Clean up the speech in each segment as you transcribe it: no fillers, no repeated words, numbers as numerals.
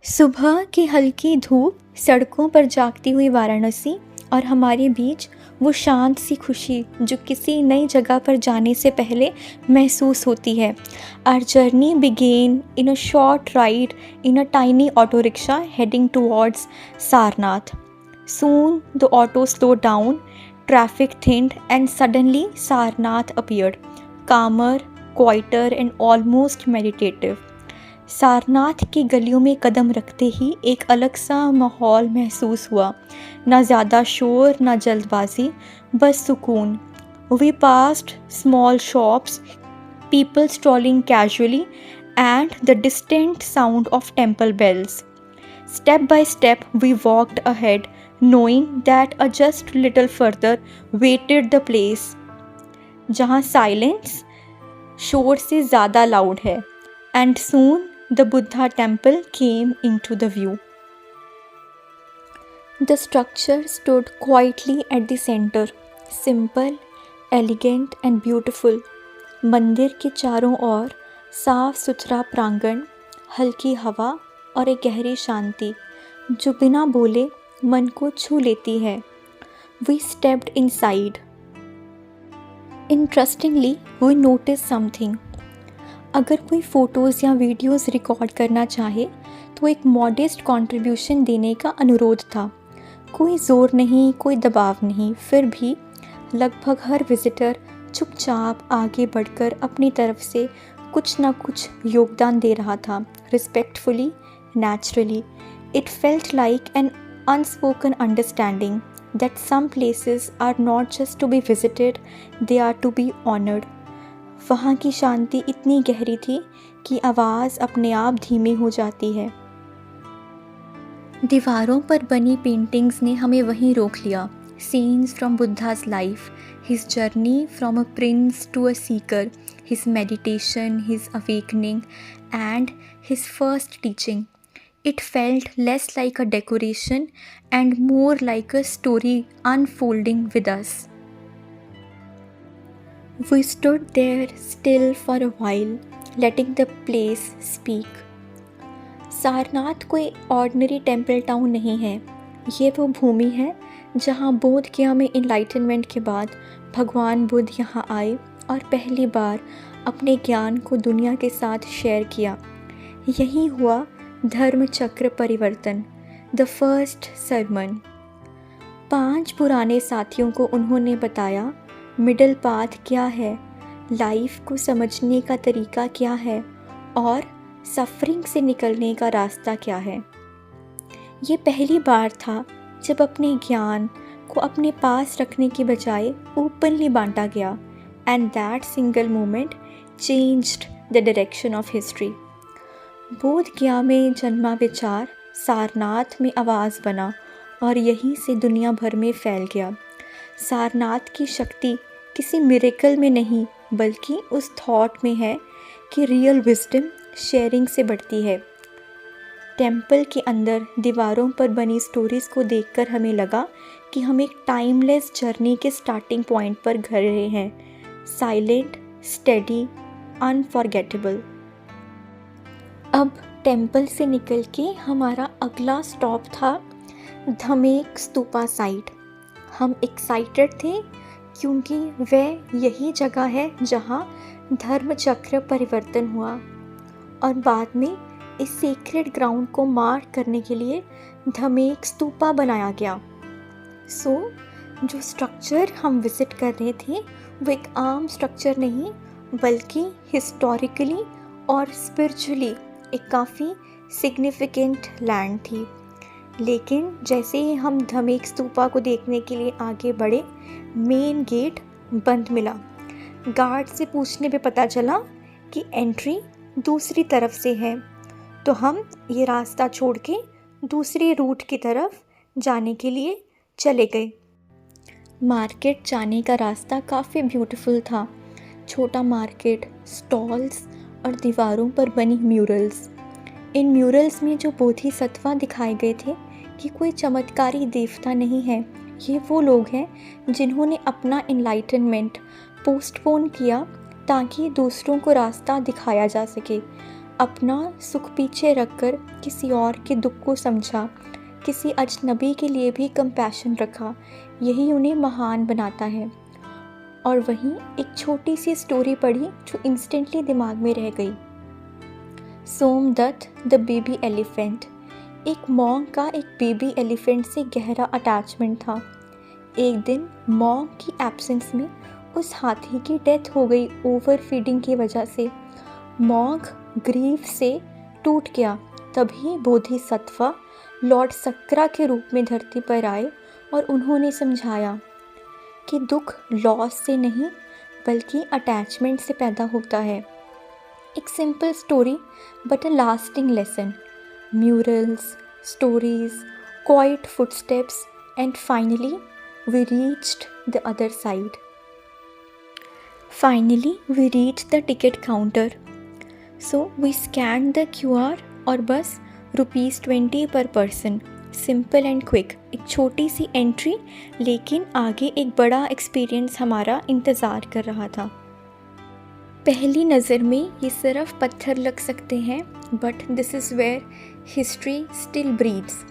सुबह की हल्की धूप, सड़कों पर जागती हुई वाराणसी और हमारे बीच वो शांत सी खुशी जो किसी नई जगह पर जाने से पहले महसूस होती है। Our journey began in a short ride in a tiny auto rickshaw heading towards Sarnath. Soon the auto slowed down, traffic thinned, and suddenly Sarnath appeared, calmer, quieter, and almost meditative. Sarnath की गलियों में कदम रखते ही एक अलग सा माहौल महसूस हुआ। ना ज़्यादा शोर, ना जल्दबाजी, बस सुकून। We passed small shops, people strolling casually, and the distant sound of temple bells. Step by step, we walked ahead, knowing that a just little further waited the place जहाँ silence शोर से ज़्यादा loud है. And soon the Buddha temple came into the view. The structure stood quietly at the center, simple, elegant and beautiful. मंदिर के चारों ओर साफ सुथरा प्रांगण, हल्की हवा और एक गहरी शांति जो बिना बोले मन को छू लेती है। We stepped inside. Interestingly, we noticed something. अगर कोई फ़ोटोज़ या वीडियोज़ रिकॉर्ड करना चाहे तो एक मॉडेस्ट कंट्रीब्यूशन देने का अनुरोध था। कोई ज़ोर नहीं, कोई दबाव नहीं, फिर भी लगभग हर विज़िटर चुपचाप आगे बढ़कर अपनी तरफ से कुछ ना कुछ योगदान दे रहा था। Respectfully, naturally, it felt like an unspoken understanding that some places are not just to be visited, they are to be honoured. वहाँ की शांति इतनी गहरी थी कि आवाज़ अपने आप धीमी हो जाती है। दीवारों पर बनी पेंटिंग्स ने हमें वहीं रोक लिया। Scenes from Buddha's life, his journey from a prince to a seeker, his meditation, his awakening, and his first teaching. It felt less like a decoration and more like a story unfolding with us. We stood there still for a while, letting the place speak. Sarnath कोई ordinary temple town नहीं है। ये वो भूमि है जहाँ बोध गया में इनलाइटनमेंट के बाद भगवान बुद्ध यहाँ आए और पहली बार अपने ज्ञान को दुनिया के साथ शेयर किया। यही हुआ धर्म चक्र परिवर्तन, द फर्स्ट सरमन। 5 पुराने साथियों को उन्होंने बताया मिडल पाथ क्या है, लाइफ को समझने का तरीका क्या है और सफरिंग से निकलने का रास्ता क्या है। ये पहली बार था जब अपने ज्ञान को अपने पास रखने की बजाय ओपनली बांटा गया, and that single moment changed the direction of history. बोध गया में जन्मा विचार सारनाथ में आवाज़ बना और यहीं से दुनिया भर में फैल गया। सारनाथ की शक्ति किसी मिरेकल में नहीं बल्कि उस थॉट में है कि रियल विजडम शेयरिंग से बढ़ती है। टेम्पल के अंदर दीवारों पर बनी स्टोरीज़ को देखकर हमें लगा कि हम एक टाइमलेस जर्नी के स्टार्टिंग पॉइंट पर खड़े हैं, साइलेंट, स्टेडी, अनफॉरगेटेबल। अब टेम्पल से निकल के हमारा अगला स्टॉप था धमेक स्तूपा साइट। हम एक्साइटेड थे क्योंकि वह यही जगह है जहाँ धर्म चक्र परिवर्तन हुआ और बाद में इस सीक्रेट ग्राउंड को मार्क करने के लिए धमेक स्तूपा बनाया गया। जो स्ट्रक्चर हम विज़िट कर रहे थे वो एक आम स्ट्रक्चर नहीं बल्कि हिस्टोरिकली और स्पिरिचुअली एक काफ़ी सिग्निफिकेंट लैंड थी। लेकिन जैसे ही हम धमेक स्तूपा को देखने के लिए आगे बढ़े, मेन गेट बंद मिला। गार्ड से पूछने पे पता चला कि एंट्री दूसरी तरफ से है, तो हम ये रास्ता छोड़ के दूसरे रूट की तरफ जाने के लिए चले गए। मार्केट जाने का रास्ता काफ़ी ब्यूटीफुल था। छोटा मार्केट, स्टॉल्स और दीवारों पर बनी म्यूरल्स। इन म्यूरल्स में जो बोधिसत्वा दिखाए गए थे कि कोई चमत्कारी देवता नहीं है, ये वो लोग हैं जिन्होंने अपना इनलाइटनमेंट पोस्टपोन किया ताकि दूसरों को रास्ता दिखाया जा सके। अपना सुख पीछे रखकर किसी और के दुख को समझा, किसी अजनबी के लिए भी कंपैशन रखा, यही उन्हें महान बनाता है। और वहीं एक छोटी सी स्टोरी पढ़ी जो इंस्टेंटली दिमाग में रह गई। Somadatta the baby elephant. एक मॉन्क का एक बेबी एलिफेंट से गहरा अटैचमेंट था। एक दिन मॉन्क की एब्सेंस में उस हाथी की डेथ हो गई ओवर फीडिंग की वजह से। मॉन्क ग्रीफ से टूट गया। तभी बोधिसत्व लॉर्ड सक्रा के रूप में धरती पर आए और उन्होंने समझाया कि दुख लॉस से नहीं बल्कि अटैचमेंट से पैदा होता है। एक simple story but a lasting lesson. Murals, stories, quite footsteps and finally we reached the other side. Finally, we reached the ticket counter. So we scanned the QR और बस ₹20 per person. Simple and quick, एक छोटी सी entry, लेकिन आगे एक बड़ा experience हमारा इंतज़ार कर रहा था। पहली नज़र में ये सिर्फ पत्थर लग सकते हैं, but this is where history still breathes.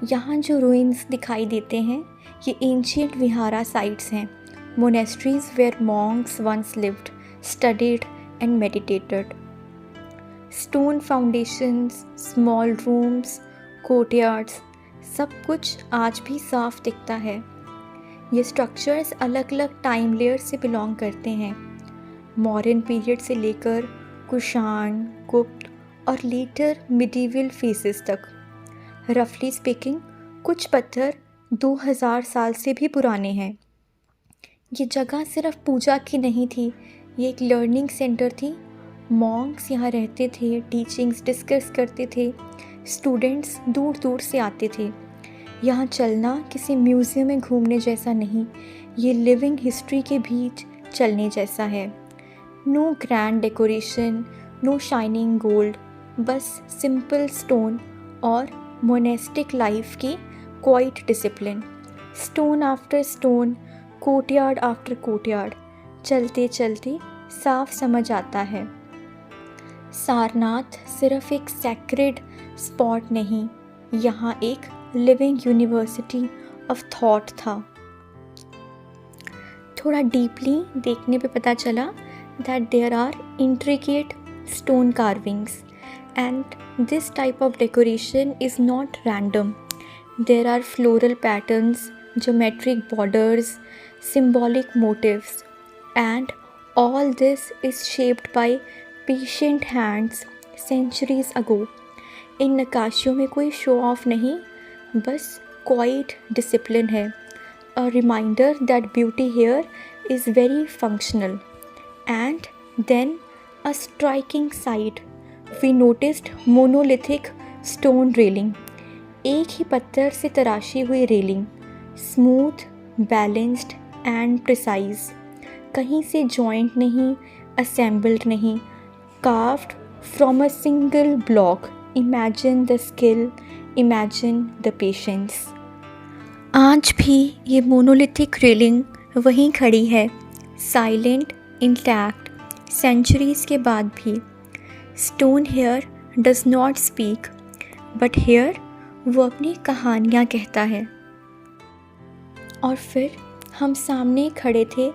यहाँ जो रूइंस दिखाई देते हैं ये एंशियंट विहारा साइट्स हैं, monasteries where monks once lived, studied and meditated. Stone foundations, small rooms, courtyards, सब कुछ आज भी साफ दिखता है। ये स्ट्रक्चर्स अलग अलग टाइम लेयर से बिलोंग करते हैं, मॉडर्न पीरियड से लेकर कुषाण, गुप्त और लेटर मिडीवल फेसेस तक। रफली स्पीकिंग कुछ पत्थर 2000 साल से भी पुराने हैं। ये जगह सिर्फ पूजा की नहीं थी, ये एक लर्निंग सेंटर थी। मॉन्क्स यहाँ रहते थे, टीचिंग्स डिस्कस करते थे, स्टूडेंट्स दूर दूर से आते थे। यहाँ चलना किसी म्यूज़ियम में घूमने जैसा नहीं, ये लिविंग हिस्ट्री के बीच चलने जैसा है। No grand decoration, no shining gold, बस सिंपल स्टोन और मोनेस्टिक लाइफ की quiet discipline. Stone after stone, courtyard after courtyard, चलते चलते साफ समझ आता है सारनाथ सिर्फ एक सैक्रेड स्पॉट नहीं, यहाँ एक लिविंग यूनिवर्सिटी ऑफ थॉट था। थोड़ा डीपली देखने पे पता चला that there are intricate stone carvings and this type of decoration is not random. There are floral patterns, geometric borders, symbolic motifs, and all this is shaped by patient hands centuries ago. इन नक्काशियों में कोई show off नहीं, बस quite discipline है। A reminder that beauty here is very functional. And then a striking sight. We noticed monolithic stone railing. एक ही पत्थर से तराशी हुई railing, smooth, balanced and precise, कहीं से जॉइंट नहीं, असेंबल्ड नहीं, carved from a single block. Imagine the skill, imagine the patience. आज भी ये मोनोलिथिक रेलिंग वहीं खड़ी है, साइलेंट, इंटैक्ट, सेंचुरीज के बाद भी। Stone here does not speak, but here वो अपनी कहानियाँ कहता है। और फिर हम सामने खड़े थे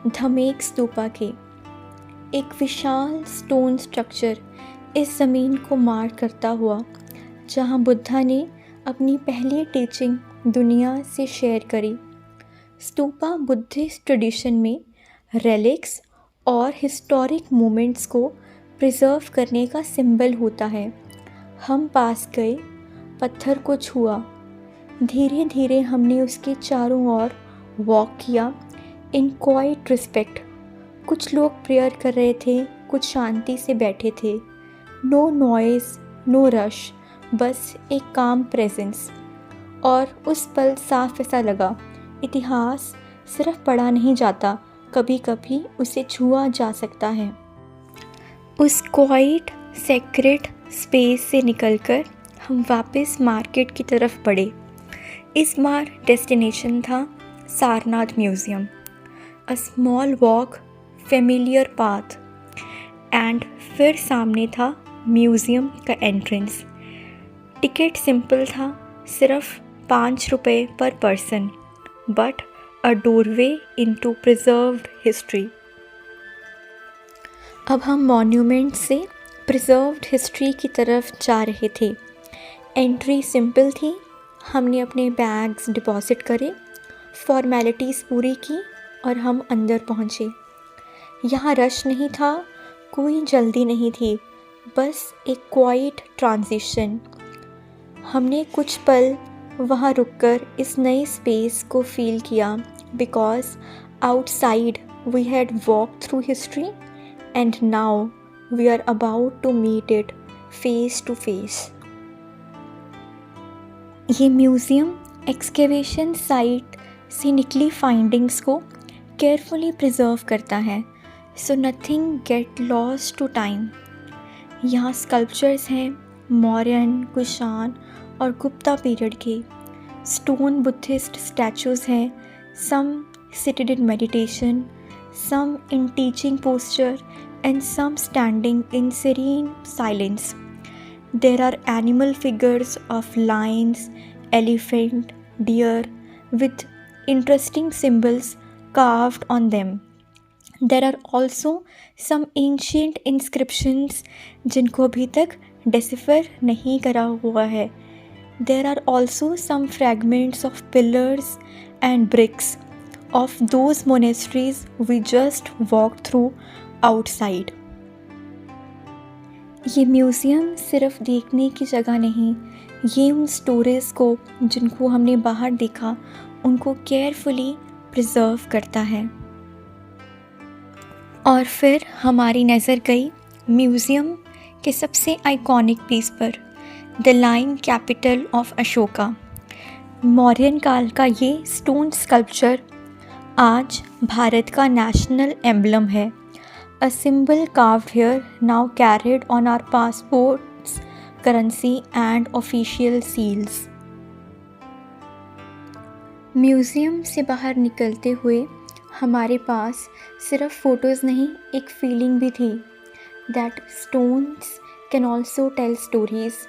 धमेक स्तूपा के, एक विशाल स्टोन स्ट्रक्चर इस ज़मीन को मार करता हुआ, जहाँ बुद्धा ने अपनी पहली टीचिंग दुनिया से शेयर करी। स्तूपा बुद्धिस्ट ट्रेडिशन में रेलिक्स और हिस्टोरिक मोमेंट्स को प्रिजर्व करने का सिंबल होता है। हम पास गए, पत्थर को छुआ, धीरे धीरे हमने उसके चारों ओर वॉक किया इन क्वाइट रिस्पेक्ट। कुछ लोग प्रेयर कर रहे थे, कुछ शांति से बैठे थे। नो नॉइज़, नो रश, बस एक काम प्रेजेंस। और उस पल साफ ऐसा लगा, इतिहास सिर्फ पढ़ा नहीं जाता, कभी कभी उसे छुआ जा सकता है। उस क्वाइट सेक्रेट स्पेस से निकलकर हम वापस मार्केट की तरफ बढ़े। इस बार डेस्टिनेशन था Sarnath museum. A small walk, familiar path, and फिर सामने था म्यूज़ियम का एंट्रेंस। टिकट सिंपल था, सिर्फ 5 रुपये पर person, but a doorway into preserved history. अब हम मॉन्यूमेंट से प्रिजर्व्ड हिस्ट्री की तरफ जा रहे थे। एंट्री सिंपल थी, हमने अपने बैग्स डिपॉजिट करे, फॉर्मेलिटीज़ पूरी की और हम अंदर पहुँचे। यहाँ रश नहीं था, कोई जल्दी नहीं थी, बस एक क्वाइट ट्रांजिशन। हमने कुछ पल वहाँ रुककर इस नए स्पेस को फील किया, because outside we had walk through history and now we are about to meet it face to face. ये म्यूज़ियम एक्सकेवेशन साइट से निकली फाइंडिंग्स को केयरफुली प्रिजर्व करता है, so nothing get lost to time. यहाँ sculptures हैं मौर्यन, कुषाण और Gupta period के। स्टोन बुद्धिस्ट स्टैचूज़ हैं, some seated in meditation, some in teaching posture and some standing in serene silence. There are animal figures of lions, elephant, deer with interesting symbols carved on them. There are also some ancient inscriptions जिनको अभी तक decipher नहीं करा हुआ है. There are also some fragments of pillars and bricks of those monasteries we just walked through outside. ये museum सिर्फ देखने की जगह नहीं, ये उन स्टोरीज़ को जिनको हमने बाहर देखा उनको केयरफुली प्रिजर्व करता है। और फिर हमारी नज़र गई म्यूज़ियम के सबसे आइकॉनिक पीस पर, the line capital of Ashoka. Mauryan काल का ये स्टोन स्कल्पचर आज भारत का नेशनल एम्बलम है। A symbol carved here, now carried on our passports, currency and official seals. Museum से बाहर निकलते हुए हमारे पास सिर्फ फ़ोटोज़ नहीं, एक फीलिंग भी थी, that stones can also tell stories,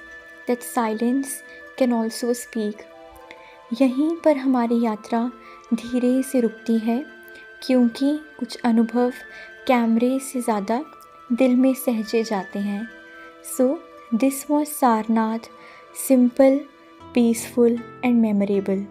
that silence can also speak. यहीं पर हमारी यात्रा धीरे से रुकती है, क्योंकि कुछ अनुभव कैमरे से ज़्यादा दिल में सहजे जाते हैं। So this was Sarnath, simple, peaceful and memorable.